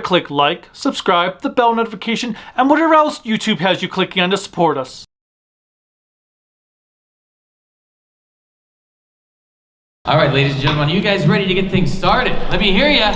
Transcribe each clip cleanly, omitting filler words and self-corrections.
to click like, subscribe, the bell notification, and whatever else YouTube has you clicking on to support us. All right, ladies and gentlemen, are you guys ready to get things started? Let me hear ya.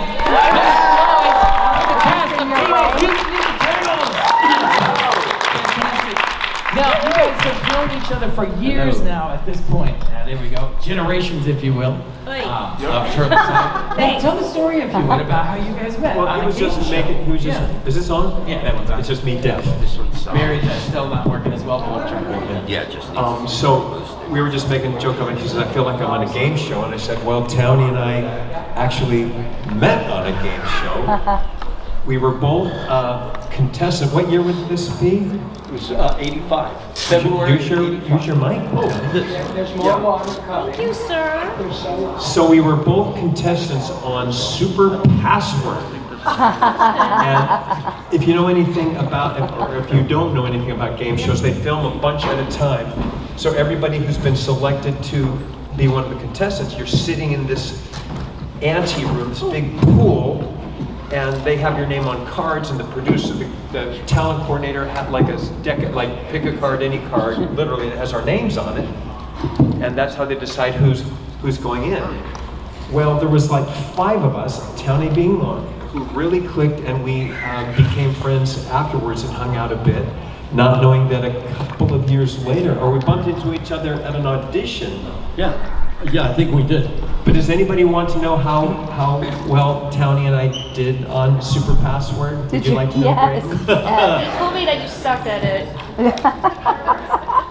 Now, you guys have known each other for years now at this point. There we go. Generations, if you will. Of Turtle Time. Well, tell the story, if you would, about how you guys met. Well, he was just making, is this on? Yeah, that one's on. It's just me deaf. This one's Mary's still not working as well, but we'll try to work it. Yeah, just So we were just making a joke of it. He said, I feel like I'm on a game show. And I said, well, Townie and I actually met on a game show. We were both contestants. What year would this be? It was 85. February. Use your mic. Oh, There's more water coming. Thank you, sir. So we were both contestants on Super Password. And if you know anything about it, or if you don't know anything about game shows, they film a bunch at a time. So everybody who's been selected to be one of the contestants, you're sitting in this ante-room, this big pool, and they have your name on cards, and the producer, the talent coordinator had like a deck, like pick a card, any card, literally it has our names on it, and that's how they decide who's going in. Well, there was like 5 of us, Townie being one, who really clicked, and we became friends afterwards and hung out a bit, not knowing that a couple of years later, or we bumped into each other at an audition. Yeah, I think we did. But does anybody want to know how well Townie and I did on Super Password? Would you like to know, Yes. Grace? You told me that you sucked at it.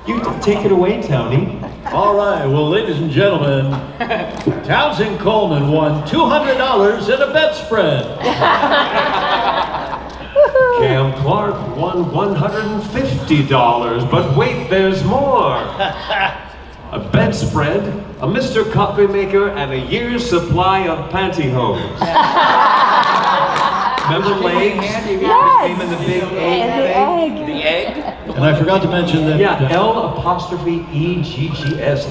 You take it away, Townie. All right, well, ladies and gentlemen, Townsend Coleman won $200 in a bet spread. Cam Clark won $150, but wait, there's more. A bedspread, a Mr. Coffee Maker, and a year's supply of pantyhose. Remember legs? Yes. Came in the big egg thing? the egg? And I forgot to mention that Yeah, L''EGGS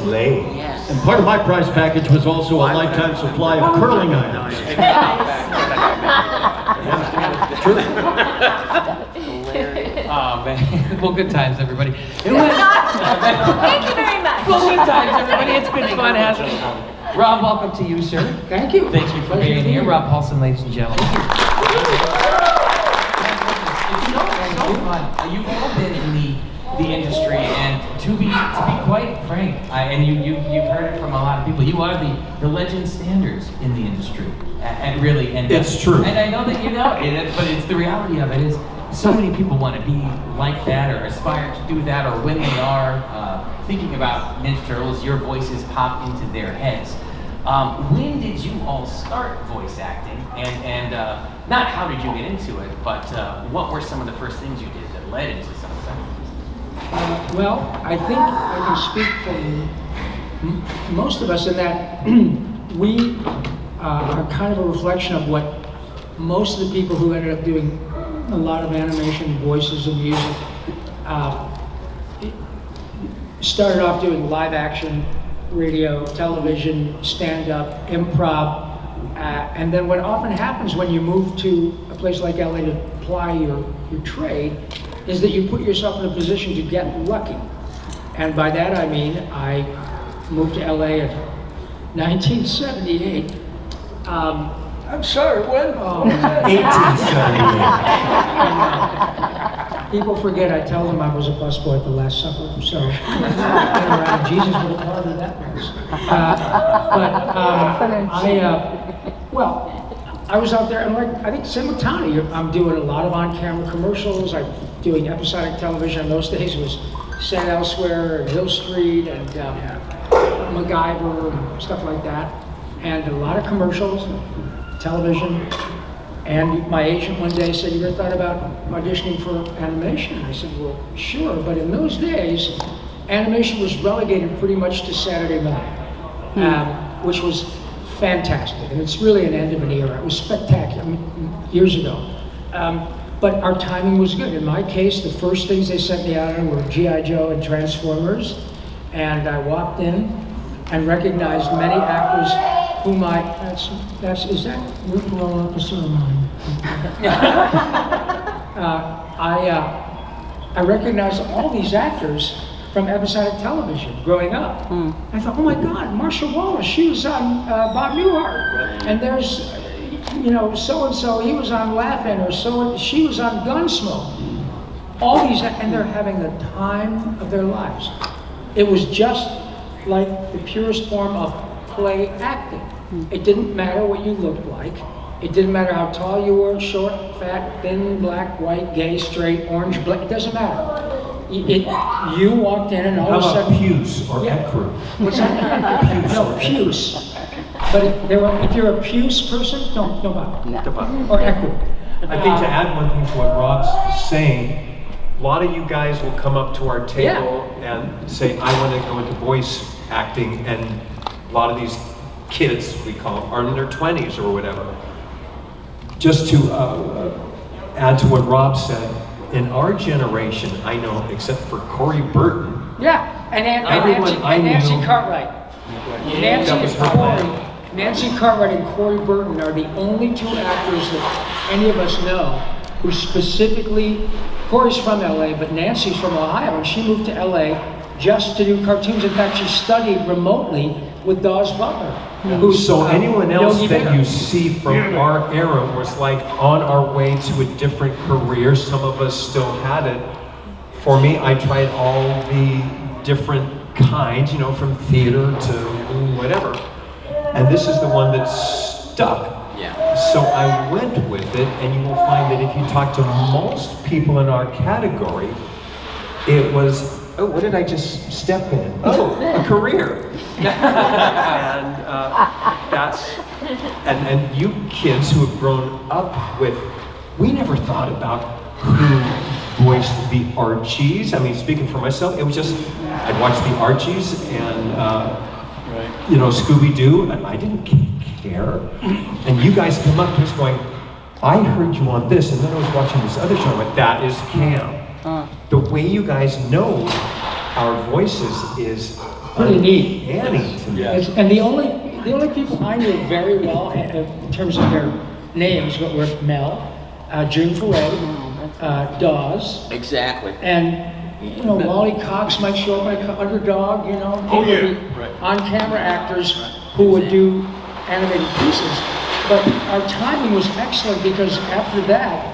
legs. and part of my prize package was also a lifetime supply of curling irons. Oh, man. Well, good times, everybody. Thank you very much. Well, good times, everybody. It's been fun, hasn't it? Rob, welcome to you, sir. Thank you. Thank you for being here. Rob Paulson, ladies and gentlemen. It's so fun. You've all been in the industry, and to be quite frank, and you've heard it from a lot of people, you are the legend standards in the industry. And really, and it's true. And I know that you know it, but it's the reality of it is so many people want to be like that or aspire to do that, or when they are thinking about Ninja Turtles, your voices pop into their heads. When did you all start voice acting? And not how did you get into it, but what were some of the first things you did that led into some of that? Well, I think I can speak for most of us in that we are kind of a reflection of what most of the people who ended up doing a lot of animation, voices, and music started off doing live action, radio, television, stand-up, improv, and then what often happens when you move to a place like LA to apply your trade is that you put yourself in a position to get lucky. And by that I mean I moved to LA in 1978. I'm sorry, when? 1878. People forget I tell them I was a busboy at the Last Supper, so around Jesus would have party that was. I was out there, and like I think same with Townie, I'm doing a lot of on-camera commercials. I'm doing episodic television. In those days, it was Set Elsewhere and Hill Street and MacGyver and stuff like that, and a lot of commercials, television. And my agent one day said, "You ever thought about auditioning for animation?" And I said, "Well, sure." But in those days, animation was relegated pretty much to Saturday morning, which was fantastic. And it's really an end of an era. It was spectacular, years ago. But our timing was good. In my case, the first things they sent me out on were G.I. Joe and Transformers. And I walked in and recognized many actors whom is that Root Roll Officer of mine? I recognized all these actors from episodic television growing up. I thought, oh my God, Marcia Wallace, she was on Bob Newhart. And there's, so-and-so, he was on Laugh-In, or she was on Gunsmoke. All these, and they're having the time of their lives. It was just like the purest form of play acting. It didn't matter what you looked like. It didn't matter how tall you were, short, fat, thin, black, white, gay, straight, orange, black. It doesn't matter. You walked in and all of a How sudden... about Puce or Ecru? What's that? No, Puce. But if you're a Puce person, no, Bob. Or Ecru. I think to add one thing to what Rob's saying, a lot of you guys will come up to our table and say, I want to go into voice acting, and a lot of these kids, we call them, are in their 20s or whatever. Just to add to what Rob said, in our generation, I know, except for Corey Burton. Yeah, and Nancy Cartwright. Nancy Cartwright and Corey Burton are the only two actors that any of us know who specifically, Corey's from LA, but Nancy's from Ohio, and she moved to LA just to do cartoons. In fact, she studied remotely with Dawes Butler. So anyone else Yogi that Bear. you see from our era was like on our way to a different career. Some of us still had it. For me, I tried all the different kinds, from theater to whatever. And this is the one that stuck. Yeah. So I went with it, and you will find that if you talk to most people in our category, it was, oh, what did I just step in? Oh, a career. And you kids who have grown up with, we never thought about who voiced the Archies. I mean, speaking for myself, it was just, I'd watch the Archies and, Scooby-Doo, and I didn't care. And you guys come up just going, I heard you on this, and then I was watching this other show, but that is Cam. The way you guys know our voices is Pretty neat. uncanny to me. And the only people I knew very well in terms of their names were Mel, June Foray, Dawes, Exactly. and Wally Cox might show up like Underdog. On-camera actors who would do animated pieces. But our timing was excellent because after that,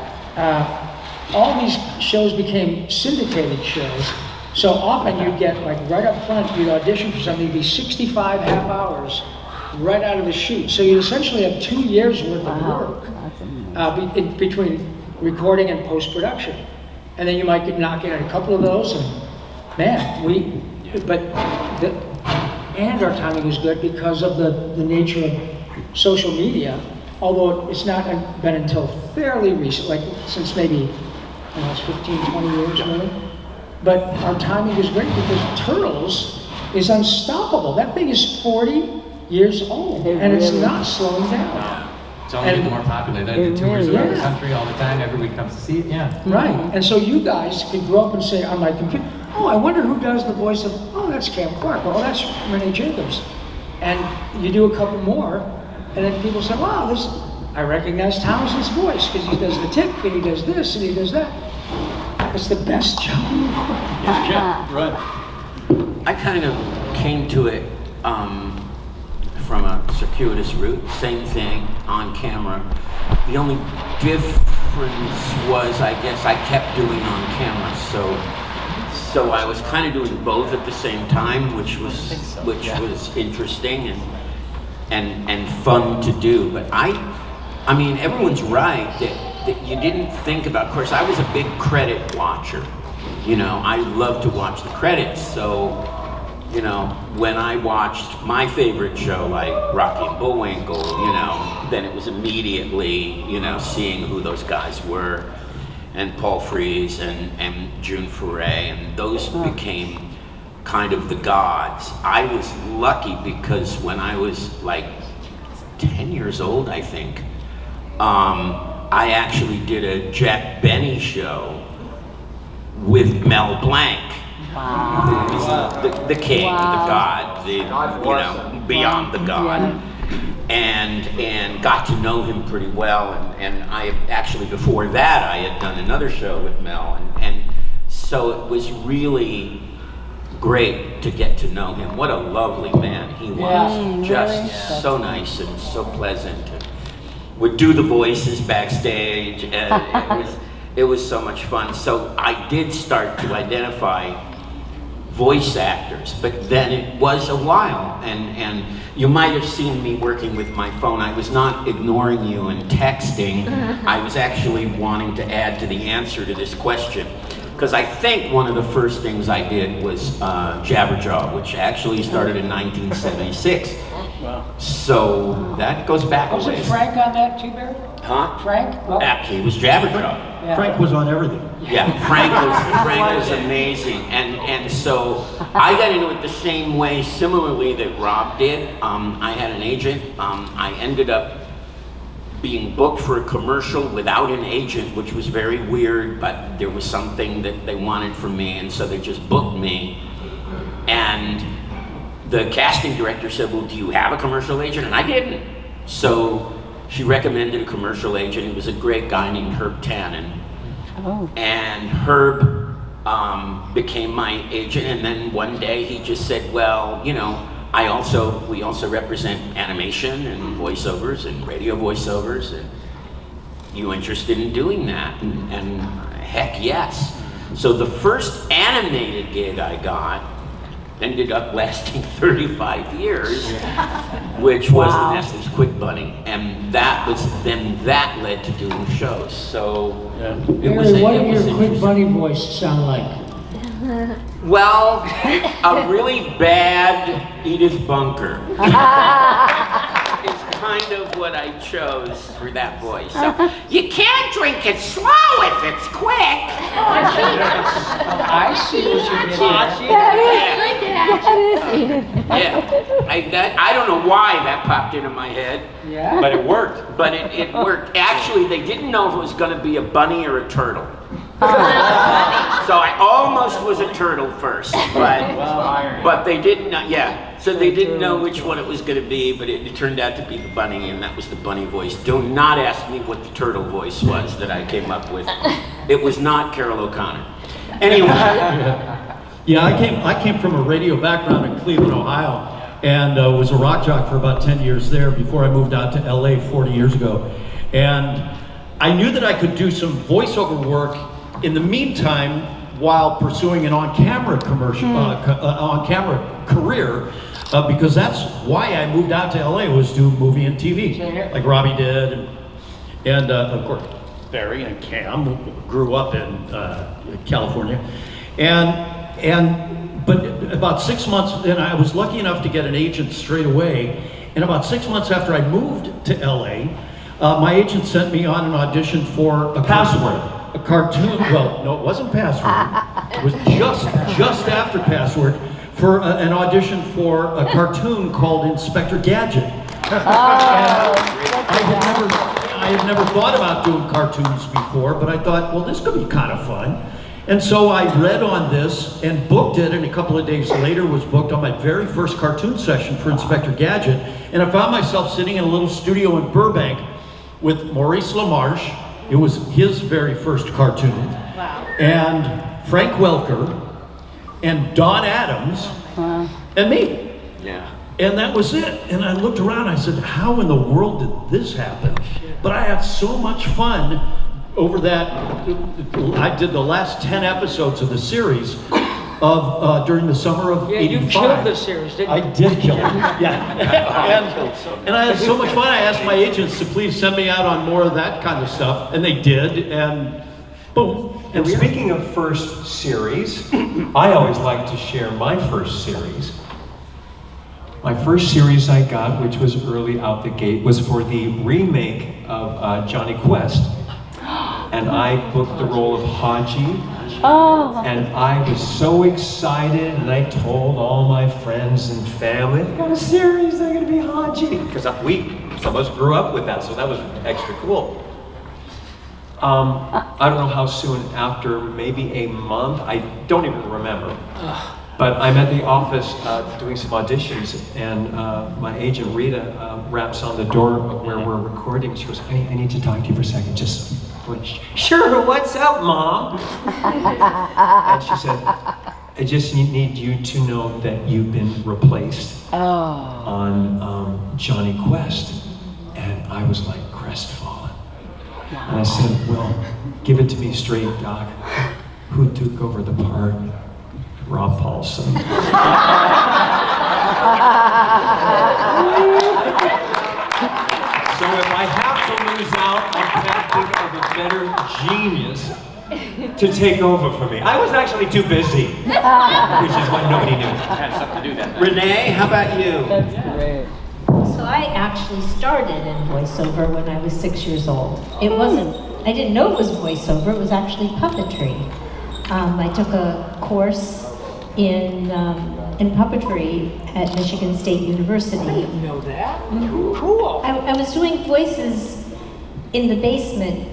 all these shows became syndicated shows. So often you'd get, like right up front, you'd audition for something, it'd be 65 half hours right out of the chute. So you essentially have 2 years worth of work between recording and post-production. And then you might knock in a couple of those, and man, and our timing was good because of the nature of social media, although it's not been until fairly recent, like since maybe it's 15, 20 years really. But our timing is great because Turtles is unstoppable. That thing is 40 years old, and it's not slowing down. It's only getting more popular. They do tours around the country all the time. Everybody comes to see it. Yeah. Right. And so you guys could grow up and say on my computer, oh, I wonder who does the voice of, oh, that's Cam Clark, or oh, that's Renee Jacobs. And you do a couple more, and then people say, wow, I recognize Townsend's voice because he does the tick, and he does this, and he does that. It's the best job in the world. Right. I kind of came to it from a circuitous route, same thing, on camera. The only difference was, I guess, I kept doing on camera, so I was kind of doing both at the same time, which was interesting and fun to do. But I mean, everyone's right that you didn't think about. Of course, I was a big credit watcher. I love to watch the credits. So, when I watched my favorite show, like Rocky and Bullwinkle, then it was immediately, seeing who those guys were, and Paul Frees and June Foray, and those became kind of the gods. I was lucky because when I was like 10 years old, I think, I actually did a Jack Benny show with Mel Blanc. Wow. The king, the god, beyond the god. and got to know him pretty well. And I actually, before that, I had done another show with Mel, and so it was really great to get to know him. What a lovely man he was. Just so nice and so pleasant. And would do the voices backstage, and it was so much fun. So I did start to identify voice actors, but then it was a while, and you might have seen me working with my phone. I was not ignoring you and texting. I was actually wanting to add to the answer to this question, because I think one of the first things I did was Jabberjaw, which actually started in 1976. Wow. So that goes back a Was it ways. Frank on that too, Barry? Huh? Frank? Well, Actually, it was Jabberjaw. yeah. Frank was on everything. Yeah, Frank was amazing, and so I got into it the same way, similarly that Rob did. I had an agent. I ended up being booked for a commercial without an agent, which was very weird, but there was something that they wanted from me, and so they just booked me. And the casting director said, well, do you have a commercial agent? And I didn't. So she recommended a commercial agent. He was a great guy named Herb Tannen. And Herb became my agent, and then one day he just said, well, you know, we also represent animation and voiceovers and radio voiceovers, and you interested in doing that? And heck yes. So the first animated gig I got ended up lasting 35 years, which was the Nestle's Quick Bunny, and that led to doing shows. So it was Barry, what did your Quick interesting. Bunny voice sound like? Well, a really bad Edith Bunker. It's kind of what I chose for that voice. So, you can't drink it slow if it's quick. I see what you did there. I don't know why that popped into my head, Yeah? But it worked. but it worked. Actually, they didn't know if it was going to be a bunny or a turtle. So I almost was a turtle first, but they didn't know, so they didn't know which one it was going to be, but it turned out to be the bunny, and that was the bunny voice. Do not ask me what the turtle voice was that I came up with. It was not Carol O'Connor. Anyway. Yeah, I came from a radio background in Cleveland, Ohio, and was a rock jock for about 10 years there before I moved out to LA 40 years ago. And I knew that I could do some voiceover work in the meantime while pursuing an on-camera on-camera career, because that's why I moved out to LA, was do movie and TV, like Robbie did, and of course Barry and Cam grew up in California, but about 6 months, and I was lucky enough to get an agent straight away, and about 6 months after I moved to LA, my agent sent me on an audition for a cartoon. Well, no, it wasn't Password. It was just after Password, for an audition for a cartoon called Inspector Gadget. I had never thought about doing cartoons before, but I thought, well, this could be kind of fun. And so I read on this and booked it, and a couple of days later was booked on my very first cartoon session for Inspector Gadget. And I found myself sitting in a little studio in Burbank with Maurice LaMarche. It was his very first cartoon. Wow. And Frank Welker, and Don Adams, and me. Yeah. And that was it. And I looked around, I said, how in the world did this happen? But I had so much fun over that. I did the last 10 episodes of the series during the summer of 85. You killed the series, didn't you? I did kill it, yeah. And I had so much fun, I asked my agents to please send me out on more of that kind of stuff, and they did, and boom. And speaking of first series, I always like to share my first series. My first series I got, which was early out the gate, was for the remake of Johnny Quest. And I booked the role of Haji. Oh. And I was so excited, and I told all my friends and family, I got a series, they're gonna be Haji. Because some of us grew up with that, so that was extra cool. I don't know how soon after, maybe a month, I don't even remember. But I'm at the office doing some auditions, and my agent Rita raps on the door of where we're recording. She goes, "Hey, I need to talk to you for a second." Just went, "Sure, what's up, Mom?" And she said, "I just need you to know that you've been replaced on Johnny Quest." And I was like crestfallen. And I said, "Well, give it to me straight, Doc. Who took over the part?" "Rob Paulson." So if I have to lose out, I can't think of a better genius to take over for me. I was actually too busy, which is what nobody knew. Had stuff to do that night. Renee, how about you? That's great. So I actually started in voiceover when I was 6 years old. I didn't know it was voiceover, it was actually puppetry. I took a course in puppetry at Michigan State University. I didn't know that. Mhm. Cool. I was doing voices in the basement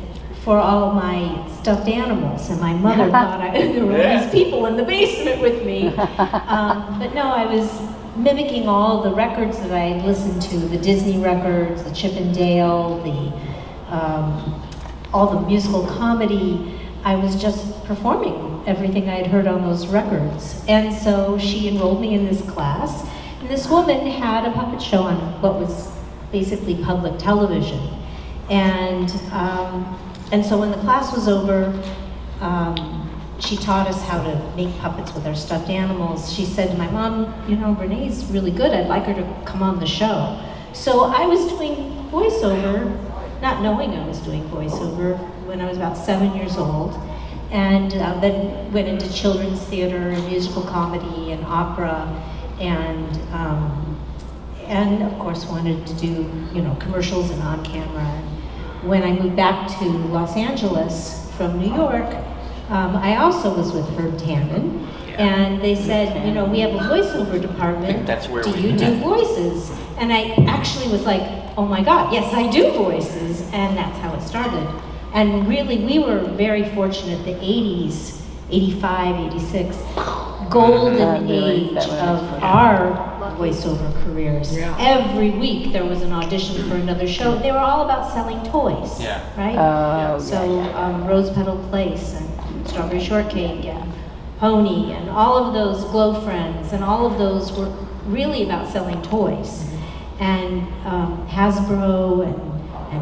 for all my stuffed animals, and my mother thought there were all these people in the basement with me. But no, I was mimicking all the records that I had listened to, the Disney records, the Chip and Dale, all the musical comedy. I was just performing everything I had heard on those records. And so she enrolled me in this class, and this woman had a puppet show on what was basically public television. And so when the class was over, she taught us how to make puppets with our stuffed animals. She said to my mom, "Renee's really good, I'd like her to come on the show." So I was doing voiceover, not knowing I was doing voiceover, when I was about 7 years old, and then went into children's theater and musical comedy and opera, and of course wanted to do commercials and on camera. When I moved back to Los Angeles from New York, I also was with Herb Tannen, and they said, "We have a voiceover department. That's where do we you met." do voices?" And I actually was like, "Oh my God, yes, I do voices," and that's how it started. And really, we were very fortunate. The 80s, 85, 86, golden age of our voiceover careers. Yeah. Every week there was an audition for another show. They were all about selling toys, Yeah. right? So Rose Petal Place and Strawberry Shortcake and Pony and all of those Glow Friends and all of those were really about selling toys. And Hasbro and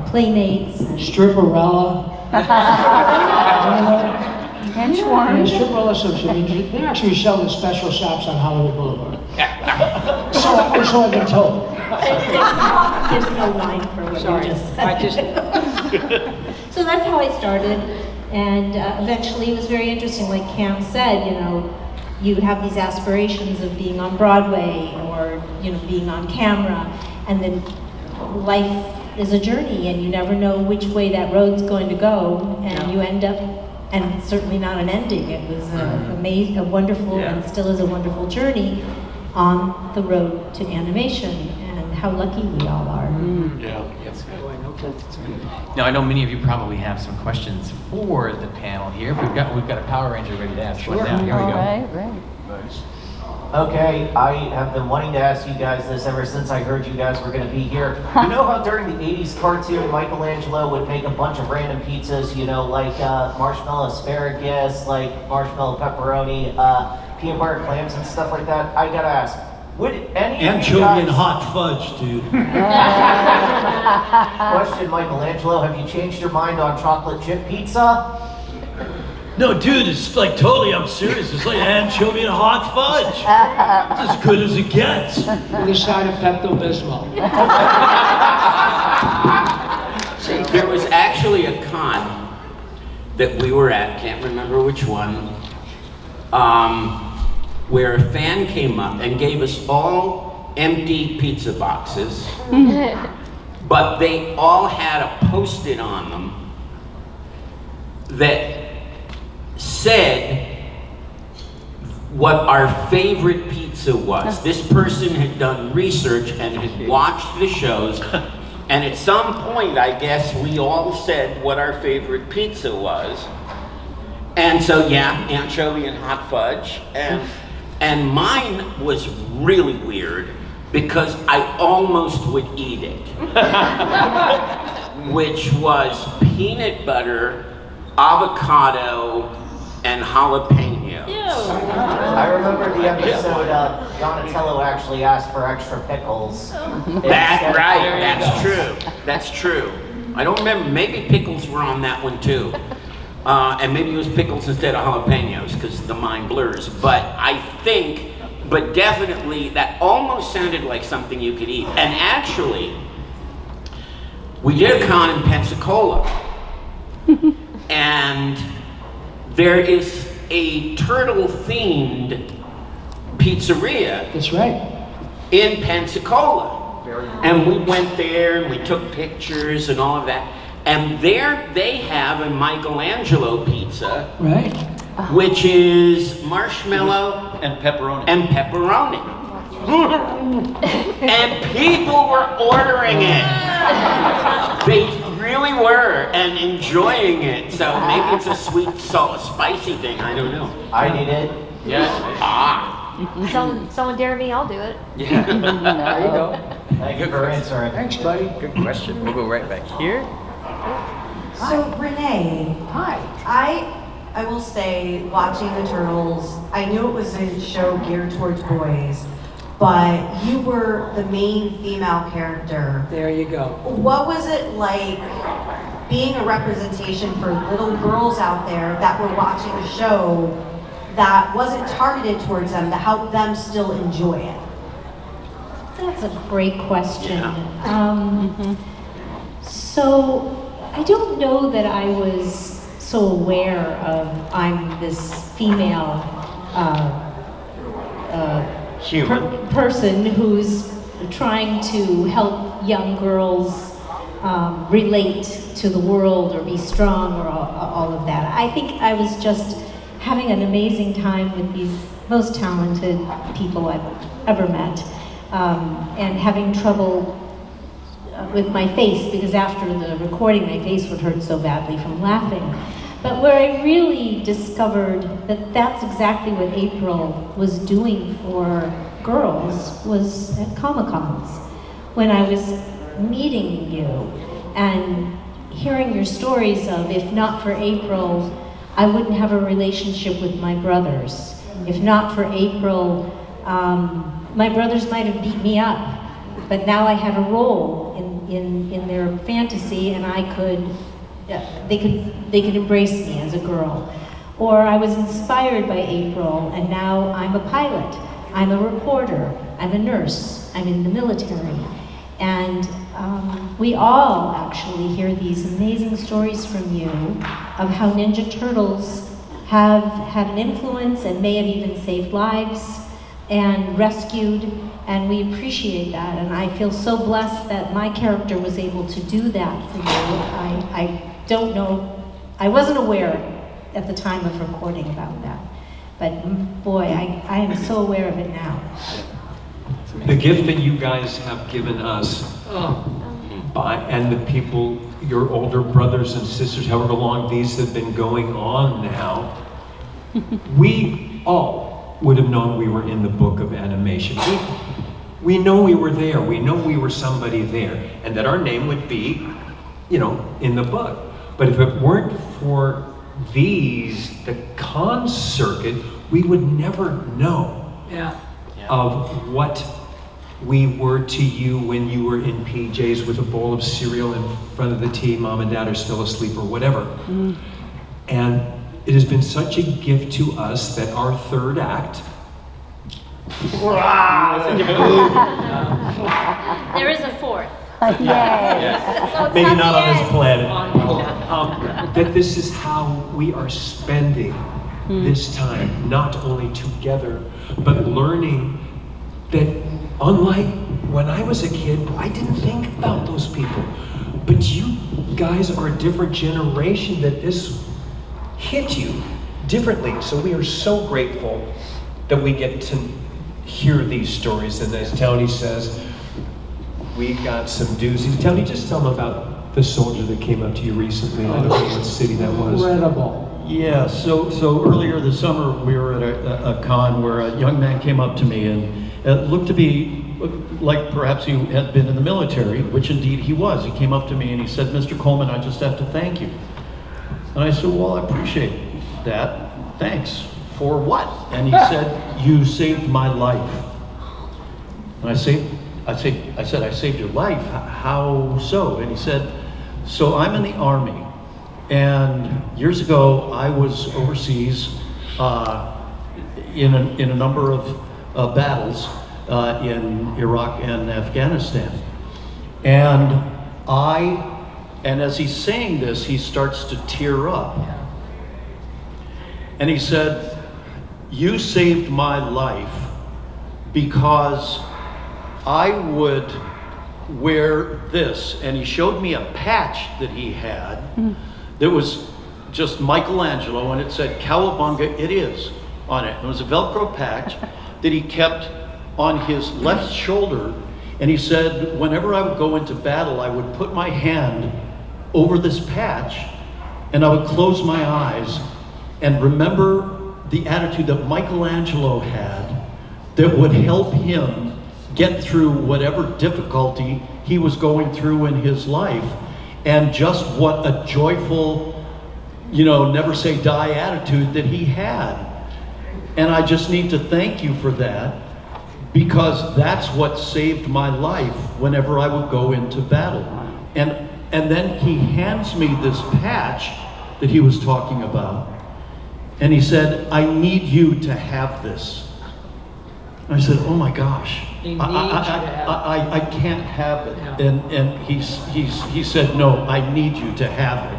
Playmates and Stripperella. Inchworm. Yeah, Stripperella subsidiary. They actually sell in special shops on Hollywood Boulevard. So I've been told. there's no line for what Sorry, you just I said. So that's how I started, and eventually it was very interesting. Like Cam said, you have these aspirations of being on Broadway or being on camera, and then life is a journey, and you never know which way that road's going to go, and you end up, and it's certainly not an ending. It was a wonderful, and still is a wonderful journey on the road to animation, and how lucky we all are. Now I know many of you probably have some questions for the panel here. We've got a Power Ranger ready to ask one now. Here we All go. right. Okay, I have been wanting to ask you guys this ever since I heard you guys were going to be here. You know how during the 80s cartoon, Michelangelo would make a bunch of random pizzas, like marshmallow asparagus, like marshmallow pepperoni, peanut butter clams and stuff like that? I gotta ask, would any of you Anchovy guys... and hot fudge, dude. Question, Michelangelo, have you changed your mind on chocolate chip pizza? No, dude, it's like totally, I'm serious. It's like anchovy and hot fudge. It's as good as it gets. With a side of Pepto-Bismol. There was actually a con that we were at, can't remember which one, where a fan came up and gave us all empty pizza boxes, but they all had a Post-it on them that said what our favorite pizza was. This person had done research and had watched the shows, and at some point, I guess, we all said what our favorite pizza was. And so, yeah, anchovy and hot fudge. And And mine was really weird because I almost would eat it. Which was peanut butter, avocado, and jalapeno. I remember the episode Donatello actually asked for extra pickles. That's right, that's true. That's true. I don't remember, maybe pickles were on that one too. And maybe it was pickles instead of jalapenos because the mind blurs. But but definitely that almost sounded like something you could eat. And actually, we did a con in Pensacola. And there is a turtle-themed pizzeria. That's right. In Pensacola. And we went there and we took pictures and all of that. And there they have a Michelangelo pizza. Right. Which is marshmallow And pepperoni. and pepperoni. And people were ordering it. They really were and enjoying it. So maybe it's a sweet, salt, spicy thing. I don't know. I need it. Yeah. Someone dare me, I'll do it. Yeah. There you go. Thank you for answering. Thanks, buddy. Good question. We'll go right back here. So Renee, Hi. I will say, watching the Turtles, I knew it was a show geared towards boys, but you were the main female character. There you go. What was it like being a representation for little girls out there that were watching a show that wasn't targeted towards them to help them still enjoy it? That's a great question. So I don't know that I was so aware of I'm this female Human. person who's trying to help young girls relate to the world or be strong or all of that. I think I was just having an amazing time with these most talented people I've ever met, and having trouble with my face because after the recording my face would hurt so badly from laughing. But where I really discovered that that's exactly what April was doing for girls was at Comic-Cons. When I was meeting you and hearing your stories of, if not for April, I wouldn't have a relationship with my brothers. If not for April, my brothers might have beat me up. But now I had a role in their fantasy, and they could embrace me as a girl. Or I was inspired by April, and now I'm a pilot, I'm a reporter, I'm a nurse, I'm in the military. And we all actually hear these amazing stories from you of how Ninja Turtles have had an influence and may have even saved lives and rescued, and we appreciate that. And I feel so blessed that my character was able to do that for you. I don't know, I wasn't aware at the time of recording about that, but boy, I am so aware of it now. The gift that you guys have given us, and the people, your older brothers and sisters, however long these have been going on now, we all would have known we were in the book of animation. We know we were there. We know we were somebody there, and that our name would be, in the book. But if it weren't for the con circuit, we would never know of what we were to you when you were in PJs with a bowl of cereal in front of the tea, mom and dad are still asleep or whatever. And it has been such a gift to us that our third act, There is a fourth. maybe not on this planet, that this is how we are spending this time, not only together, but learning that unlike when I was a kid, I didn't think about those people. But you guys are a different generation that this hit you differently. So we are so grateful that we get to hear these stories. And as Tony says, we got some doozies. Tony, just tell them about the soldier that came up to you recently. I don't know what city that was. Incredible. Yeah, so earlier this summer we were at a con where a young man came up to me and it looked to be like perhaps he had been in the military, which indeed he was. He came up to me and he said, "Mr. Coleman, I just have to thank you." And I said, "Well, I appreciate that. Thanks. For what?" And he said, "You saved my life." And I said, "I saved your life? How so?" And he said, "So I'm in the Army. And years ago, I was overseas in a number of battles in Iraq and Afghanistan. And as he's saying this, he starts to tear up. And he said, "You saved my life because I would wear this." And he showed me a patch that he had. There was just Michelangelo, and it said "Cowabunga It Is" on it. It was a Velcro patch that he kept on his left shoulder, and he said whenever I would go into battle, I would put my hand over this patch, and I would close my eyes and remember the attitude that Michelangelo had that would help him get through whatever difficulty he was going through in his life. And just what a joyful, never say die attitude that he had. And I just need to thank you for that, because that's what saved my life whenever I would go into battle. And then he hands me this patch that he was talking about. And he said, "I need you to have this." And I said, "Oh my gosh, I can't have it." Yeah. And he said, "No, I need you to have it."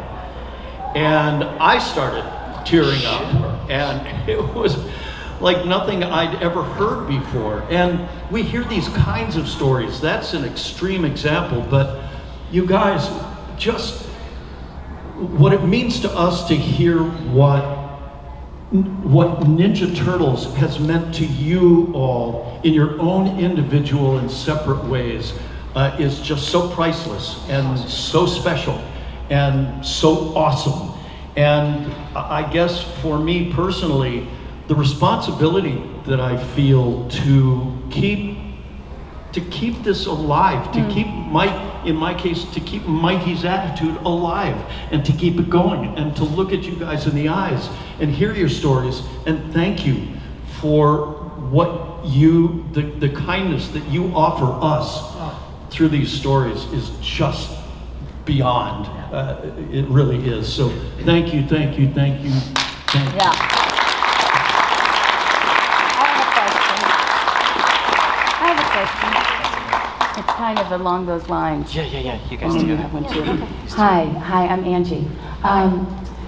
And I started tearing up, and it was like nothing I'd ever heard before. And we hear these kinds of stories. That's an extreme example, but you guys, just what it means to us to hear what Ninja Turtles has meant to you all in your own individual and separate ways is just so priceless and so special and so awesome. And I guess for me personally, the responsibility that I feel to keep this alive, to keep in my case, to keep Mikey's attitude alive, and to keep it going, and to look at you guys in the eyes and hear your stories, and thank you for what the kindness that you offer us through these stories is just beyond. It really is. So thank you, thank you, thank you, thank you. Yeah. I have a question. It's kind of along those lines. Yeah. You guys do. You have one too. Hi, I'm Angie.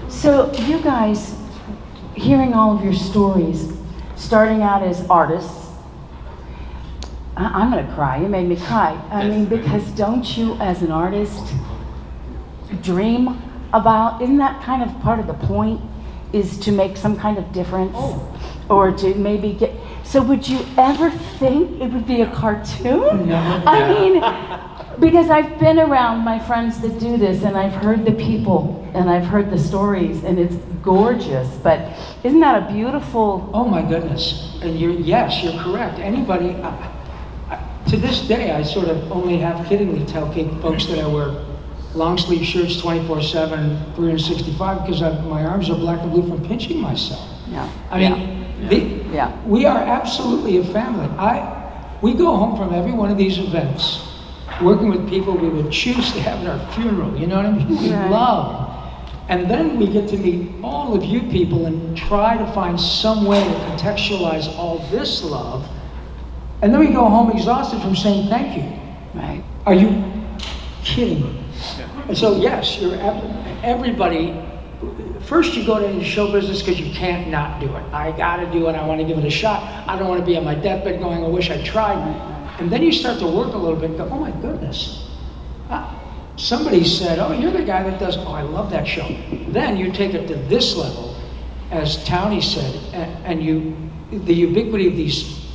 So you guys, hearing all of your stories, starting out as artists, I'm gonna cry. You made me cry. I mean, because don't you, as an artist, dream about? Isn't that kind of part of the point? Is to make some kind of difference, or to maybe get. So would you ever think it would be a cartoon? No. I mean, because I've been around my friends that do this, and I've heard the people, and I've heard the stories, and it's gorgeous. But isn't that a beautiful? Oh my goodness! And you're correct. Anybody, to this day, I sort of only half-kiddingly tell folks that I wear long sleeve shirts 24/7, 365, because my arms are black and blue from pinching myself. Yeah. I mean. We are absolutely a family. We go home from every one of these events working with people we would choose to have at our funeral, you know what I mean? We love. And then we get to meet all of you people and try to find some way to contextualize all this love. And then we go home exhausted from saying thank you. Right. Are you kidding me? And so yes, everybody. First, you go into show business because you can't not do it. I got to do it. I want to give it a shot. I don't want to be on my deathbed going, I wish I tried. And then you start to work a little bit and go, oh my goodness. Somebody said, oh, you're the guy that does, oh, I love that show. Then you take it to this level, as Townie said, and the ubiquity of these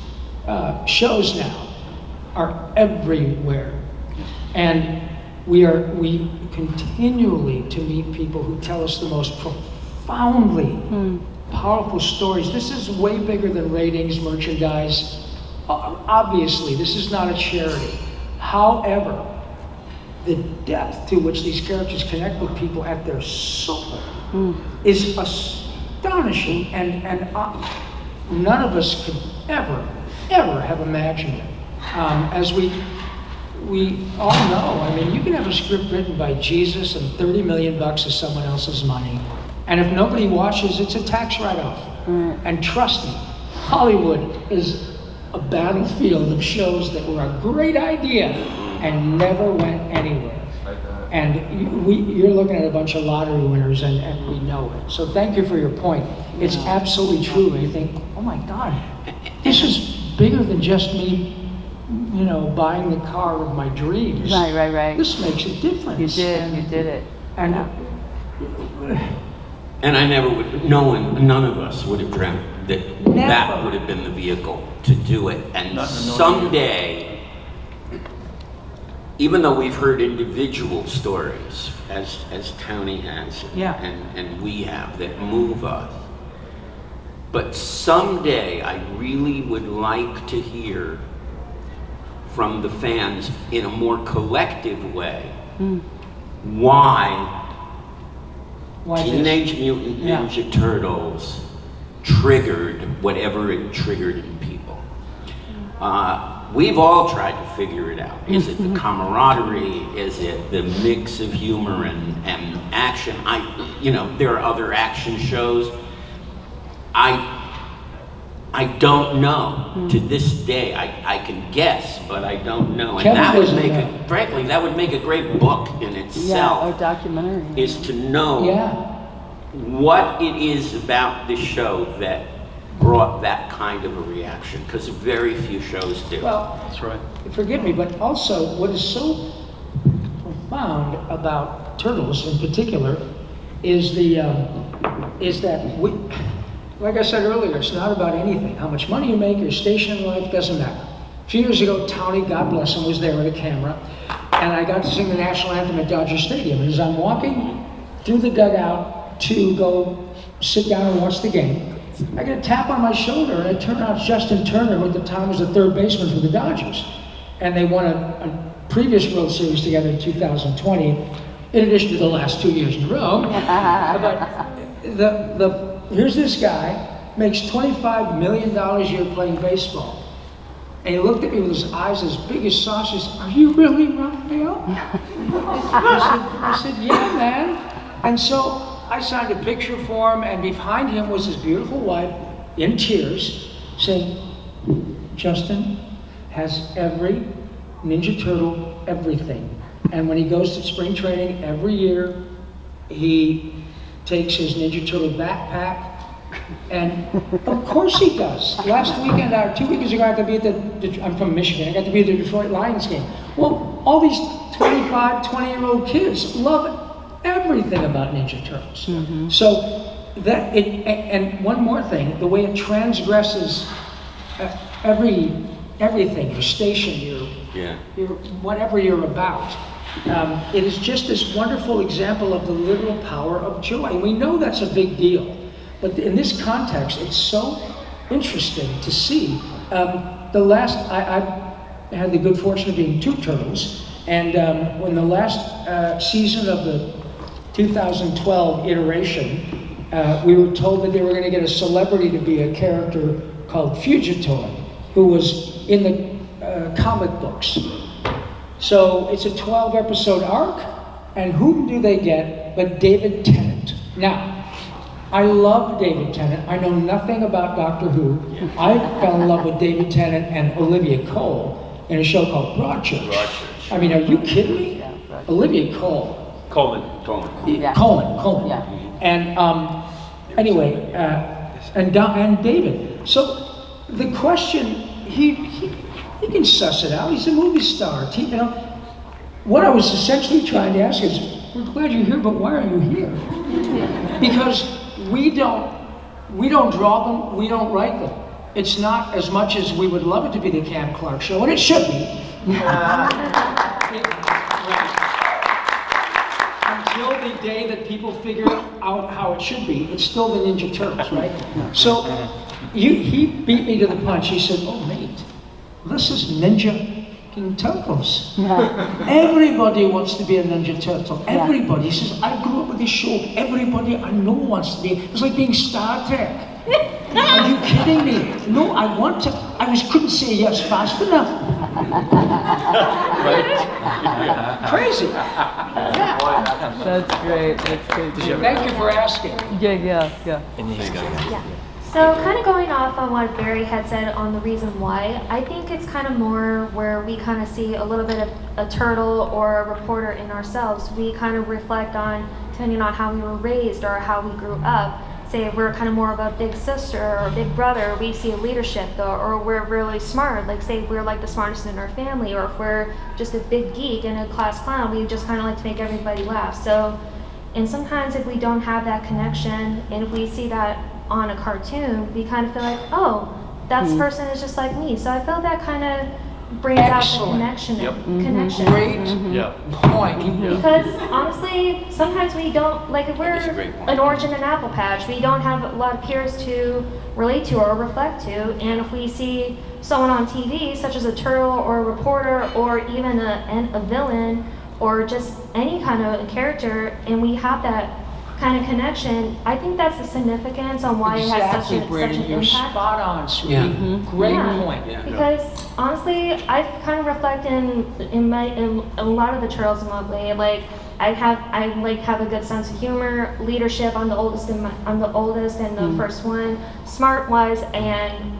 shows now are everywhere. And we continually to meet people who tell us the most profoundly powerful stories. This is way bigger than ratings, merchandise. Obviously, this is not a charity. However, the depth to which these characters connect with people at their soul is astonishing, and none of us could ever have imagined it. As we all know, I mean, you can have a script written by Jesus and $30 million is someone else's money, and if nobody watches, it's a tax write-off. And trust me, Hollywood is a battlefield of shows that were a great idea and never went anywhere. And you're looking at a bunch of lottery winners, and we know it. So thank you for your point. It's absolutely true. And you think, oh my God, this is bigger than just me, buying the car of my dreams. Right. This makes a difference. You did it. And I never would, none of us would have dreamt that that would have been the vehicle to do it. And someday, even though we've heard individual stories, as Tony has, and we have, that move us, but someday I really would like to hear from the fans in a more collective way why Teenage Mutant Ninja Turtles triggered whatever it triggered in people. We've all tried to figure it out. Is it the camaraderie? Is it the mix of humor and action? There are other action shows. I don't know. To this day, I can guess, but I don't know. And that would make frankly, that would make a great book in itself. Yeah, or documentary. Is to know what it is about the show that brought that kind of a reaction, because very few shows do. Well, that's right. Forgive me, but also what is so profound about Turtles in particular is that we, like I said earlier, it's not about anything. How much money you make, your station in life, doesn't matter. A few years ago, Tony, God bless him, was there with a camera, and I got to sing the national anthem at Dodger Stadium. And as I'm walking through the dugout to go sit down and watch the game, I get a tap on my shoulder, and it turned out it's Justin Turner, who at the time was the third baseman for the Dodgers. And they won a previous World Series together in 2020, in addition to the last 2 years in a row. But here's this guy, makes $25 million a year playing baseball. And he looked at me with his eyes as big as saucers. Are you really Raphael? I said, yeah, man. And so I signed a picture for him, and behind him was his beautiful wife in tears saying, Justin has every Ninja Turtle, everything. And when he goes to spring training every year, he takes his Ninja Turtle backpack, and of course he does. Last weekend, 2 weekends ago, I got to be at I'm from Michigan, I got to be at the Detroit Lions game. Well, all these 25, 20-year-old kids love everything about Ninja Turtles. So and one more thing, the way it transgresses everything, your station, your whatever you're about. It is just this wonderful example of the literal power of joy. And we know that's a big deal, but in this context, it's so interesting to see. I had the good fortune of being 2 Turtles, and when the last season of the 2012 iteration, we were told that they were going to get a celebrity to be a character called Fugitoy, who was in the comic books. So it's a 12-episode arc, and whom do they get but David Tennant? Now, I love David Tennant. I know nothing about Doctor Who. I fell in love with David Tennant and Olivia Cole in a show called Broadchurch. I mean, are you kidding me? Olivia Cole. Coleman. Yeah. And anyway, and David. So the question, he can suss it out. He's a movie star. What I was essentially trying to ask is, we're glad you're here, but why are you here? Because we don't draw them, we don't write them. It's not as much as we would love it to be the Cam Clark Show, and it should be. Until every day that people figure out how it should be, it's still the Ninja Turtles, right? So he beat me to the punch. He said, "Oh, mate, this is Ninja Turtles. Everybody wants to be a Ninja Turtle. Everybody." He says, "I grew up with this show. Everybody I know wants to be. It's like being Star Trek." Are you kidding me? No, I want to. I couldn't say yes fast enough. Crazy. Yeah. That's great. That's great. Thank you for asking. Yeah. Yeah. So kind of going off on what Barry had said on the reason why, I think it's kind of more where we kind of see a little bit of a turtle or a reporter in ourselves. We kind of reflect on, depending on how we were raised or how we grew up. Say we're kind of more of a big sister or a big brother, we see leadership though, or we're really smart, like say we're like the smartest in our family, or if we're just a big geek and a class clown, we just kind of like to make everybody laugh. So, and sometimes if we don't have that connection, and if we see that on a cartoon, we kind of feel like, oh, that person is just like me. So I feel that kind of brings out the connection. Connection. Great point. Because honestly, sometimes we don't, like if we're an orange in an apple patch, we don't have a lot of peers to relate to or reflect to. And if we see someone on TV, such as a turtle or a reporter or even a villain or just any kind of character, and we have that kind of connection, I think that's the significance on why it has such an You're impact. spot on, sweetie. Great point. Because honestly, I kind of reflect in a lot of the turtles in my way. Like I have a good sense of humor, leadership. I'm the oldest and the first one, smart wise, and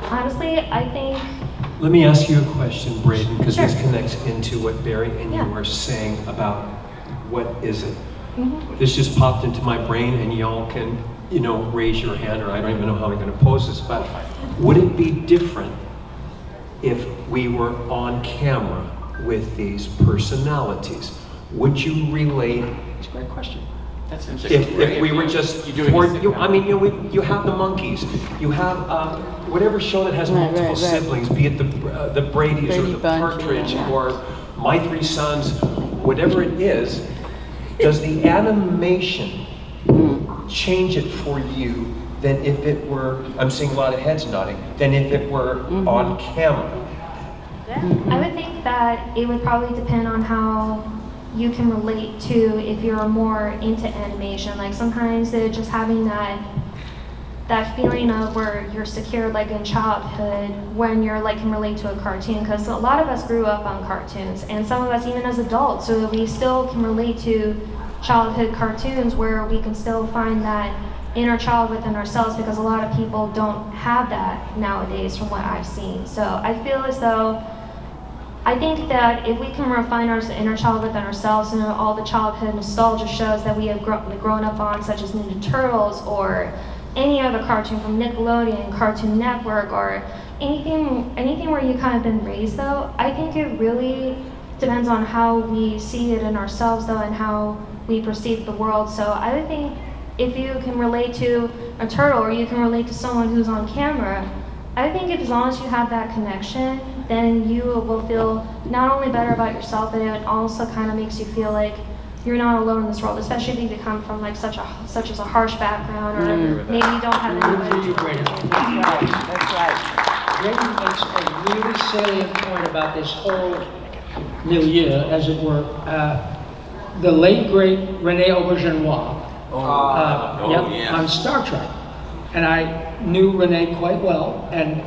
honestly, I think. Let me ask you a question, Braden, because this connects into what Barry and you were saying about what is it. This just popped into my brain, and y'all can, raise your hand, or I don't even know how we're going to pose this, but would it be different if we were on camera with these personalities? Would you relate? That's a great question. If we were just, you have the monkeys, you have whatever show that has multiple siblings, be it the Brady's or the Partridge or My Three Sons, whatever it is. Does the animation change it for you than if it were, I'm seeing a lot of heads nodding, than if it were on camera? I would think that it would probably depend on how you can relate to if you're more into animation. Like sometimes they're just having that feeling of where you're secure, like in childhood, when you're like can relate to a cartoon, because a lot of us grew up on cartoons, and some of us even as adults, so we still can relate to childhood cartoons where we can still find that inner child within ourselves, because a lot of people don't have that nowadays from what I've seen. So I feel as though, I think that if we can refine our inner child within ourselves and all the childhood nostalgia shows that we have grown up on, such as Ninja Turtles or any other cartoon from Nickelodeon, Cartoon Network, or anything where you kind of been raised though, I think it really depends on how we see it in ourselves though, and how we perceive the world. So I would think if you can relate to a turtle or you can relate to someone who's on camera, I think as long as you have that connection, then you will feel not only better about yourself, but it also kind of makes you feel like you're not alone in this world, especially if you come from like such as a harsh background, or maybe you don't have anybody. That's right. Braden makes a really salient point about this whole milieu, as it were. The late great René Auberjonois on Star Trek, and I knew René quite well, and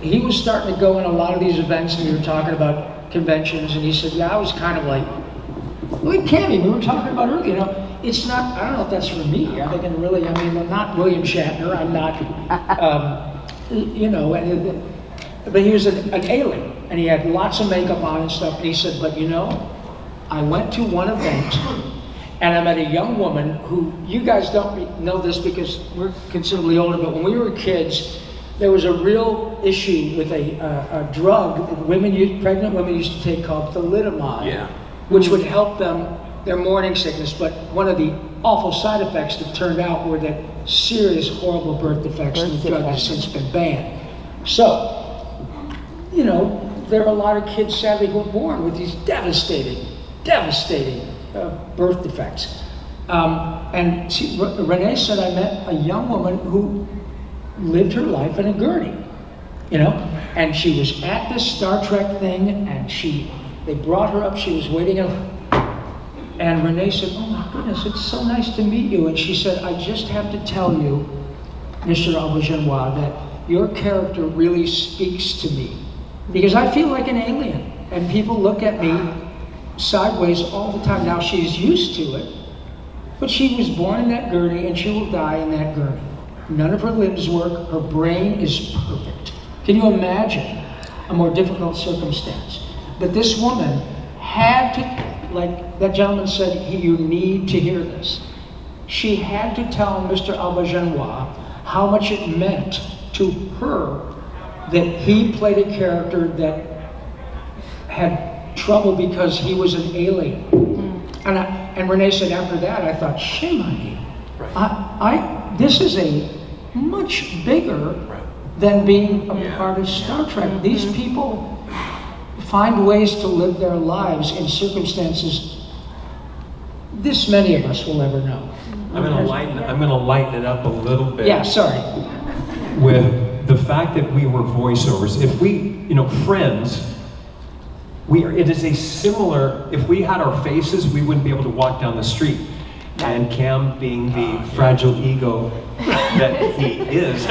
he was starting to go in a lot of these events, and we were talking about conventions, and he said, "Yeah, I was kind of like Cammy, we were talking about earlier, it's not, I don't know if that's for me, I'm thinking really, I'm not William Shatner, I'm not, but he was an alien, and he had lots of makeup on and stuff, and he said, but I went to one event, and I met a young woman who, you guys don't know this because we're considerably older, but when we were kids, there was a real issue with a drug that pregnant women used to take called thalidomide, which would help them, their morning sickness, but one of the awful side effects that turned out were that serious, horrible birth defects, and the drug has since been banned. So, there are a lot of kids, sadly, who are born with these devastating birth defects. And Renee said, I met a young woman who lived her life in a gurney, you know? And she was at this Star Trek thing, and they brought her up, she was waiting, and Renee said, oh my goodness, it's so nice to meet you. And she said, I just have to tell you, Mr. Aubergenois, that your character really speaks to me. Because I feel like an alien, and people look at me sideways all the time. Now she's used to it, but she was born in that gurney and she will die in that gurney. None of her limbs work, her brain is perfect. Can you imagine a more difficult circumstance? But this woman had to, like that gentleman said, you need to hear this. She had to tell Mr. Aubergenois how much it meant to her that he played a character that had trouble because he was an alien. And Renee said, after that, I thought, shame on you. This is a much bigger than being a part of Star Trek. These people find ways to live their lives in circumstances this many of us will never know. I'm gonna lighten it up a little bit. Yeah, sorry. With the fact that we were voiceovers. If we, Friends, it is a similar, if we had our faces, we wouldn't be able to walk down the street. And Cam, being the fragile ego that he is,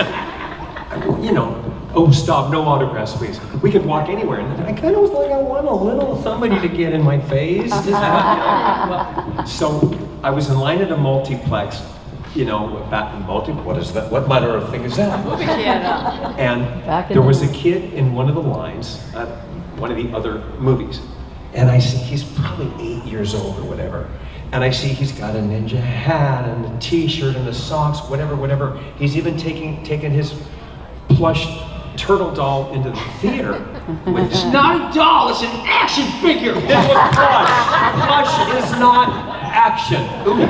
oh stop, no autographs please. We could walk anywhere. And I kind of was like, I want a little somebody to get in my face. So I was in line at a multiplex, what is that? What manner of thing is that? Movie theater. And there was a kid in one of the lines, one of the other movies, and I see he's probably 8 years old or whatever, and I see he's got a ninja hat and a t-shirt and the socks, whatever. He's even taking his plush turtle doll into the theater. It's not a doll, it's an action figure. It was plush. Plush is not action. Ooh. Dude,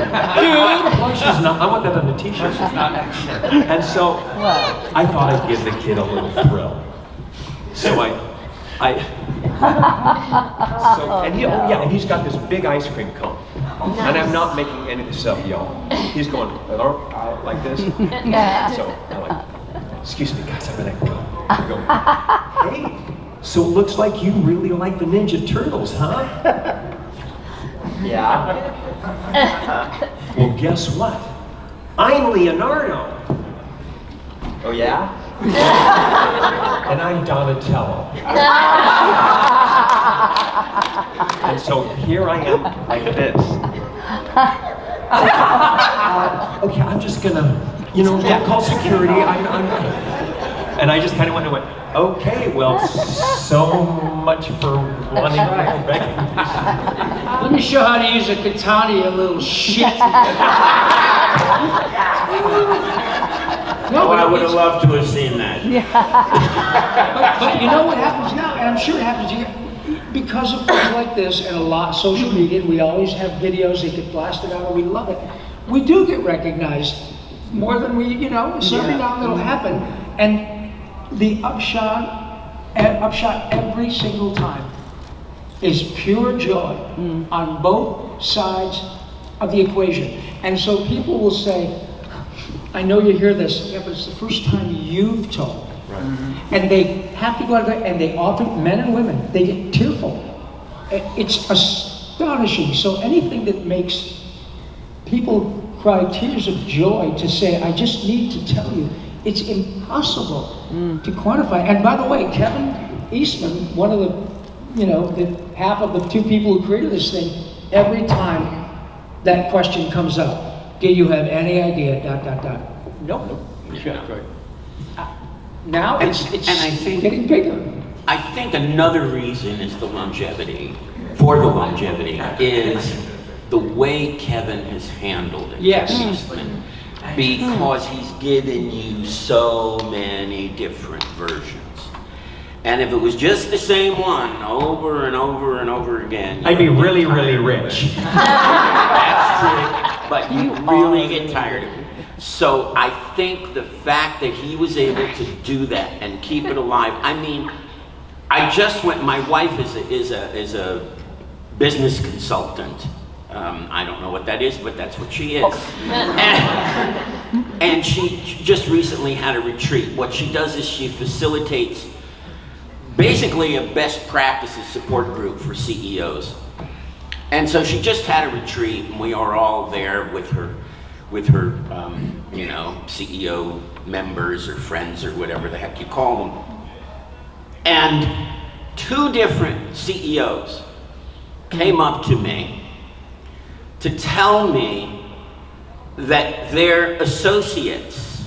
plush is not. I want that on the t-shirt. It's not action. And so I thought I'd give the kid a little thrill. So and he's got this big ice cream cone. And I'm not making any of this up, y'all. He's going like this. So I'm like, excuse me guys, I'm gonna go. I go, hey, so it looks like you really like the Ninja Turtles, huh? Yeah. Well, guess what? I'm Leonardo. Oh yeah? And I'm Donatello. And so here I am, like this. Okay, I'm just gonna, call security. And I just kind of went, okay, well, so much for wanting recognition. Let me show how to use a katana, you little shit. No, I would have loved to have seen that. But you know what happens now, and I'm sure it happens here, because of things like this and a lot of social media, we always have videos, they get blasted out, and we love it. We do get recognized more than we, so every now and then it'll happen. And the upshot every single time is pure joy on both sides of the equation. And so people will say, I know you hear this, yeah, but it's the first time you've told. Right. And they have to go out there, and they often, men and women, they get tearful. It's astonishing. So anything that makes people cry tears of joy to say, I just need to tell you, it's impossible to quantify. And by the way, Kevin Eastman, one of the half of the two people who created this thing, every time that question comes up, do you have any idea, ... Nope. Yeah, right. Now it's getting bigger. I think another reason is the longevity is the way Kevin has handled it. Yes. Eastman, because he's given you so many different versions. And if it was just the same one over and over and over again, I'd be really, really rich. That's true, but you really get tired of it. So I think the fact that he was able to do that and keep it alive. I mean, my wife is a business consultant. I don't know what that is, but that's what she is. And she just recently had a retreat. What she does is she facilitates basically a best practices support group for CEOs. And so she just had a retreat, and we are all there with her CEO members or friends or whatever the heck you call them. And 2 different CEOs came up to me to tell me that their associates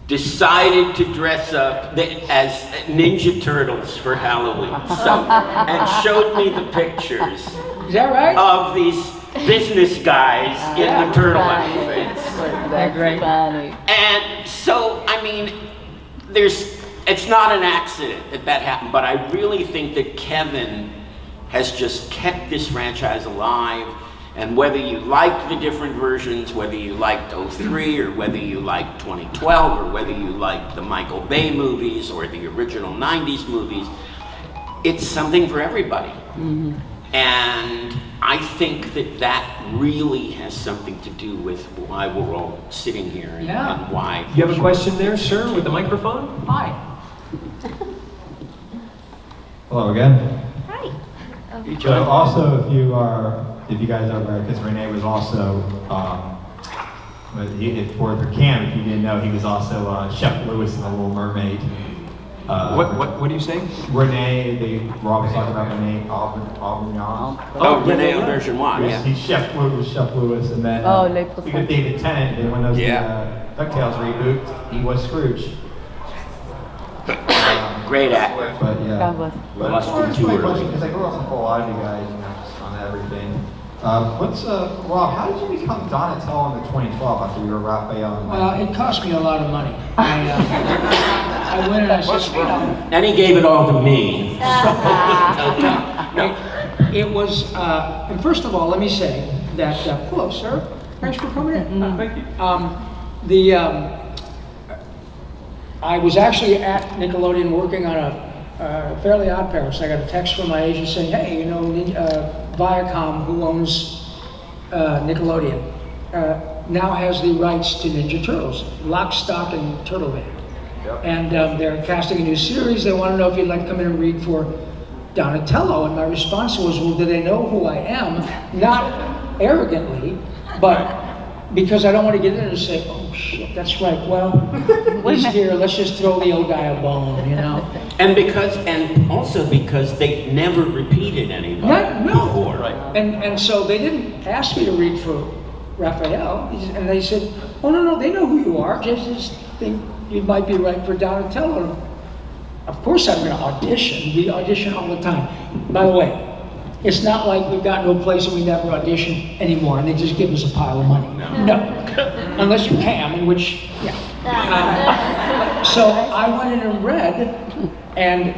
decided to dress up as Ninja Turtles for Halloween. And showed me the pictures. Is that right? Of these business guys in the turtle outfits. That's funny. And so, I mean, it's not an accident that happened, but I really think that Kevin has just kept this franchise alive. And whether you liked the different versions, whether you liked 03 or whether you liked 2012 or whether you liked the Michael Bay movies or the original 90s movies, it's something for everybody. Mm-hmm. And I think that really has something to do with why we're all sitting here and why. You have a question there, sir, with the microphone? Hi. Hello again. Hi. So also, if you guys are aware, because Renee was also, for the camp, if you didn't know, he was also Chef Lewis in The Little Mermaid. What are you saying? Renee, we're always talking about Renee Aubergnon. Renee Aubergnon, yeah. He's Chef Lewis, and then we got David Tennant, and when those DuckTales reboot, he was Scrooge. Great actor. But yeah. God bless. But as far as my question, because I grew up with a lot of you guys, just on everything. Rob, how did you become Donatello in the 2012 after you were Raphael? It cost me a lot of money. I went and I said, And he gave it all to me. It was, and first of all, let me say that, hello, sir. Thanks for coming in. Thank you. I was actually at Nickelodeon working on a Fairly Odd Parents. I got a text from my agent saying, hey, Viacom, who owns Nickelodeon, now has the rights to Ninja Turtles, Lock, Stock, and Turtle Man. Yep. And they're casting a new series. They want to know if you'd like to come in and read for Donatello. And my response was, well, do they know who I am? Not arrogantly, but because I don't want to get in and say, oh shit, that's right, well, he's here, let's just throw the old guy a bone, And also because they never repeated anybody before. Right. And so they didn't ask me to read for Raphael, and they said, oh no, they know who you are, just think you might be right for Donatello. Of course I'm going to audition, we audition all the time. By the way, it's not like we've gotten to a place where we never audition anymore and they just give us a pile of money. No. Unless you're Cam, in which, so I went in and read and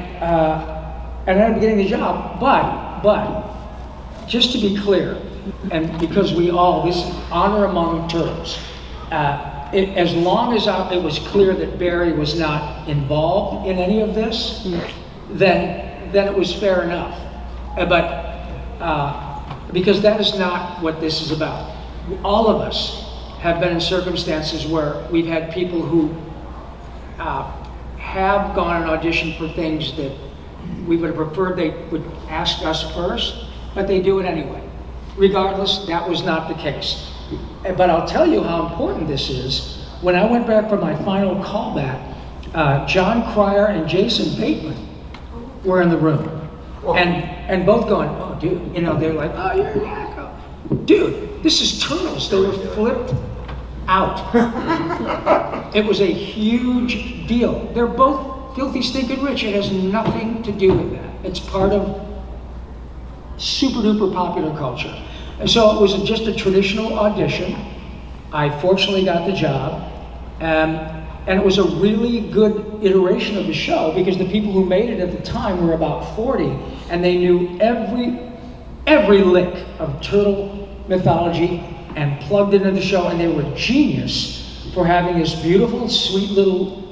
ended up getting the job, but just to be clear, and because this is honor among turtles, as long as it was clear that Barry was not involved in any of this, then it was fair enough. Because that is not what this is about. All of us have been in circumstances where we've had people who have gone and auditioned for things that we would have preferred they would ask us first, but they do it anyway. Regardless, that was not the case. But I'll tell you how important this is. When I went back for my final callback, John Cryer and Jason Bateman were in the room. And both going, oh, dude, they're like, oh, you're Yakko. Dude, this is Turtles. They were flipped out. It was a huge deal. They're both filthy, stinking rich. It has nothing to do with that. It's part of super duper popular culture. And so it was just a traditional audition. I fortunately got the job. And it was a really good iteration of the show because the people who made it at the time were about 40 and they knew every lick of turtle mythology and plugged into the show, and they were genius for having this beautiful, sweet little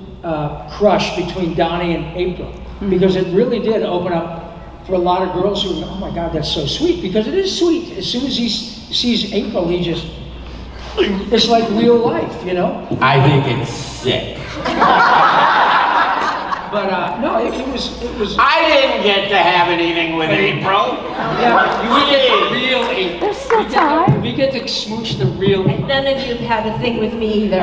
crush between Donnie and April, because it really did open up for a lot of girls who, oh my God, that's so sweet, because it is sweet. As soon as he sees April, he just, it's like real life, you know? I think it's sick. But no, it was. I didn't get to have anything with April. Yeah, you get the real April. There's still time. We get to smooch the real. None of you have had a thing with me either.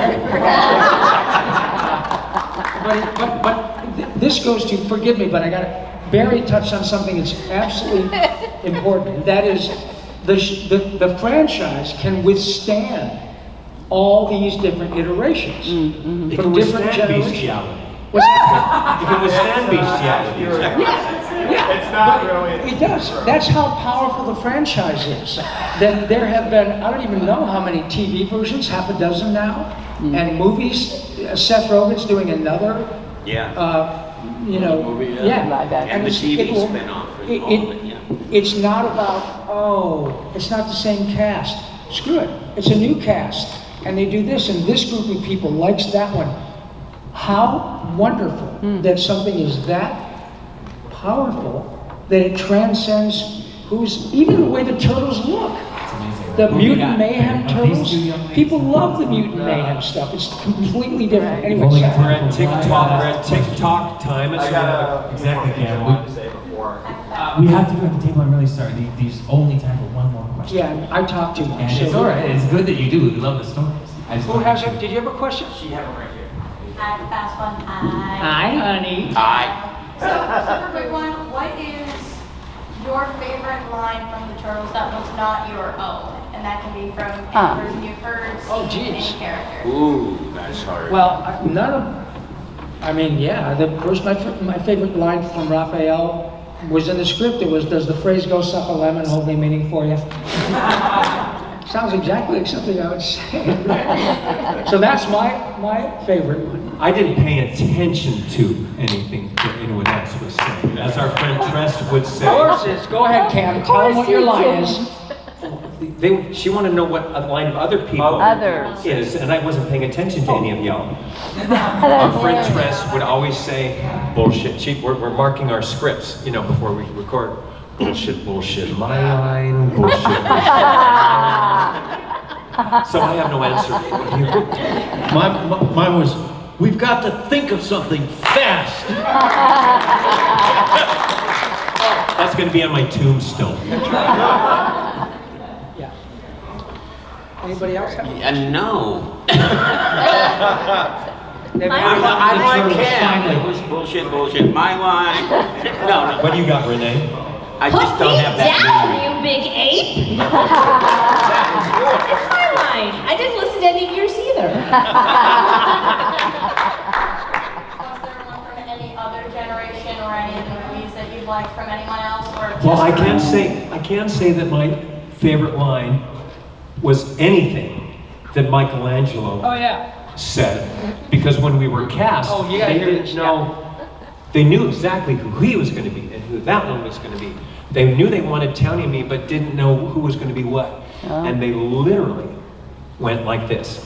But this goes to, forgive me, but I got to, Barry touched on something that's absolutely important. And that is, the franchise can withstand all these different iterations It from can different withstand generations. bestiality. What's that? You can withstand bestiality. Yeah, It's not but really. it does. That's how powerful the franchise is. That there have been, I don't even know how many TV versions, half a dozen now, and movies. Seth Rogen's doing another. Yeah. You know, Movie, yeah. Live action. And the it's- TV it will- spin-off and all of it, yeah. It's not about, it's not the same cast. Screw it. It's a new cast. And they do this, and this group of people likes that one. How wonderful that something is that powerful that it transcends even the way the turtles look. The Mutant Mayhem turtles, people love the Mutant Mayhem stuff. It's completely different. Anyway, We're sorry. at TikTok time. It's Exactly, Cam. We have to go at the table. I'm really sorry. There's only time for one more question. Yeah, I talk too much. And so- it's all right. It's good that you do. We love the stories. I just Who wanna has make sure. it? Did you have a question? She have it right here. Hi, fast one. Hi, honey. So, super quick one. What is your favorite line from the Turtles that was not your own? And that can be from any version you've heard, seen, any character. Ooh, that's hard. Well, none of, I mean, yeah, my favorite line from Raphael was in the script. It was, does the phrase "go suck a lemon" hold any meaning for you? Sounds exactly like something I would say. So that's my favorite one. I didn't pay attention to anything that anyone else was saying. As our friend Tress would say. Yours is. Go ahead, Cam. Tell them what your line is. She wanted to know what a line of other people is, and I wasn't paying attention to any of y'all. Our friend Tress would always say, bullshit. We're marking our scripts, you know, before we record. Bullshit, bullshit, my line, bullshit, bullshit. So I have no answer for you. Mine was, we've got to think of something fast. That's going to be on my tombstone. Yeah. Anybody else have No. They've I'm added like the Cam. turtles It was bullshit, my line. No. What do you got, Renee? I just don't have that memory. you big ape! It's my line. I didn't listen to any of yours either. Was there one from any other generation or any of the movies that you'd like from anyone else? Or just Well, I from- can't say that my favorite line was anything that Michelangelo Oh, yeah. said, because when we were cast, Oh, you gotta they hear didn't this, know. They knew exactly who he was going to be and who that one was going to be. They knew they wanted Townie and me, but didn't know who was going to be what. And they literally went like this.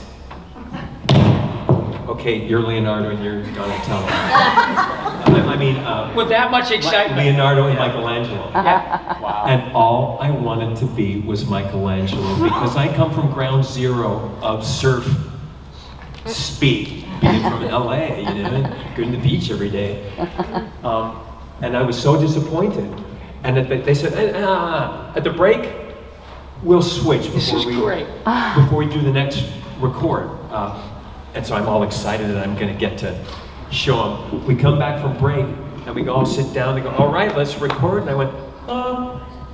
Okay, you're Leonardo and you're Donatello. I mean, With that much excitement. Leonardo and Michelangelo. Yeah. And all I wanted to be was Michelangelo because I come from ground zero of surf speed, being from LA, you know, going to the beach every day. And I was so disappointed. And they said, at the break, we'll switch before we do the next record. And so I'm all excited that I'm going to get to show them. We come back from break and we go all sit down. They go, all right, let's record. And I went,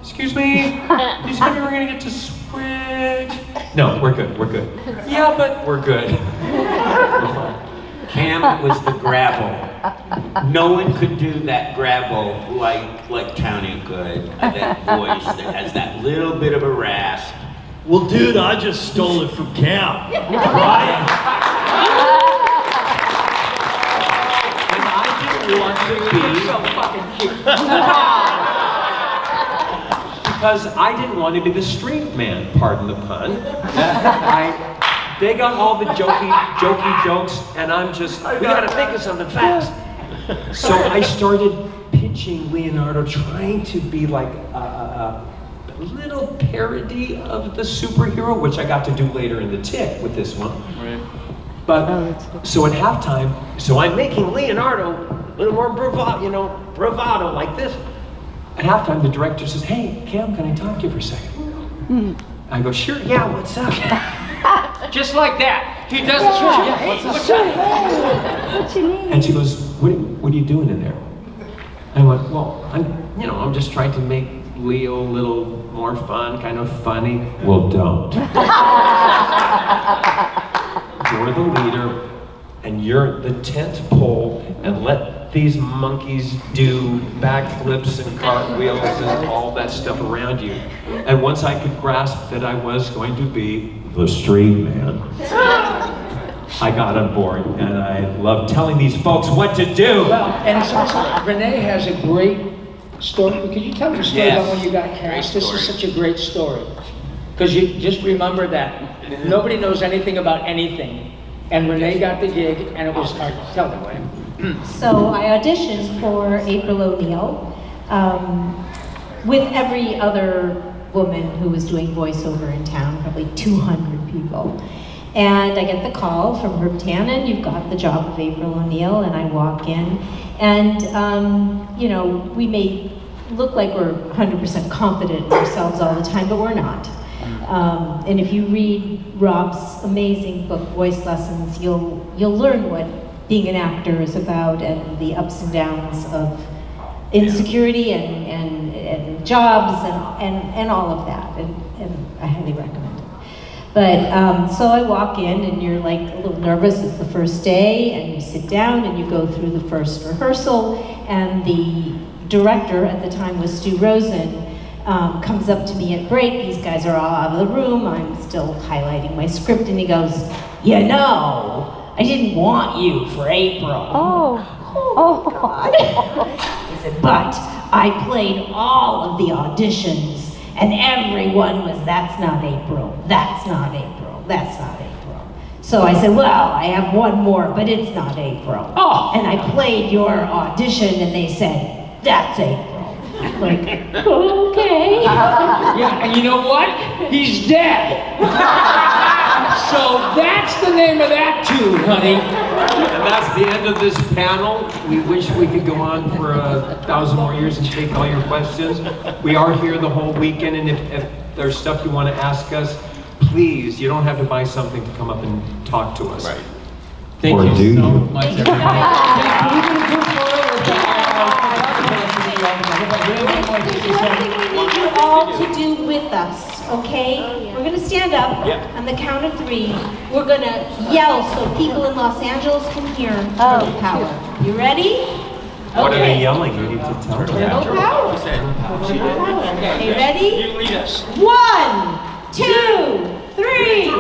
excuse me, you said we were going to get to switch. No, we're good. Yeah, but we're good. Cam was the gravel. No one could do that gravel like Townie could. That voice that has that little bit of a rasp. Well, dude, I just stole it from Cam. Right? And I didn't want to be So fucking cute. because I didn't want to be the straight man, pardon the pun. They got all the jokey jokes, and I'm just, we gotta think of something fast. So I started pitching teaching Leonardo, trying to be like a little parody of the superhero, which I got to do later in The Tick with this one. Right. But, so at halftime, so I'm making Leonardo a little more bravado like this. At halftime, the director says, "Hey, Cam, can I talk to you for a second?" I go, "Sure, yeah, what's up?" Just like that. He does it. Sure, yeah, hey, what's up? What you need? And she goes, what are you doing in there? I went, "Well, I'm just trying to make Leo a little more fun, kind of funny." "Well, don't. You're the leader, and you're the tent pole, and let these monkeys do backflips and cartwheels and all that stuff around you." And once I could grasp that I was going to be the street man, I got on board, and I love telling these folks what to do. Well, and it's also, Renee has a great story. Could you tell me the story Yes. about when you got cast? This is such a great story. Because you just remember that nobody knows anything about anything. And Renee got the gig, and it was hard. Tell them. So I auditioned for April O'Neil with every other woman who was doing voiceover in town, probably 200 people. And I get the call from Herb Tannen, "You've got the job of April O'Neil," and I walk in. And, we may look like we're 100% confident in ourselves all the time, but we're not. And if you read Rob's amazing book, Voice Lessons, you'll learn what being an actor is about and the ups and downs of insecurity and jobs and all of that. And I highly recommend it. But so I walk in and you're like a little nervous. It's the first day, and you sit down and you go through the first rehearsal, and the director at the time was Stu Rosen. Comes up to me at break. These guys are all out of the room. I'm still highlighting my script, and he goes, "I didn't want you for April." Oh God. He said, "But I played all of the auditions, and everyone was, 'That's not April. That's not April. That's not April.'" So I said, "Well, I have one more, but it's not April." And I played your audition, and they said, "That's April." Like, okay. Yeah, and you know what? He's dead. So that's the name of that tune, honey. And that's the end of this panel. We wish we could go on for 1,000 more years and take all your questions. We are here the whole weekend, and if there's stuff you want to ask us, please, you don't have to buy something to come up and talk to us. Right. Thank Or you do so you? much, everybody. I think we need you all to do with us, okay? We're gonna stand up on the count of 3. We're gonna yell so people in Los Angeles can hear Turtle Power. You ready? What are they yelling? You need to tell them. Turtle Power. Turtle Power. Okay, ready? You lead us. 1, 2, 3.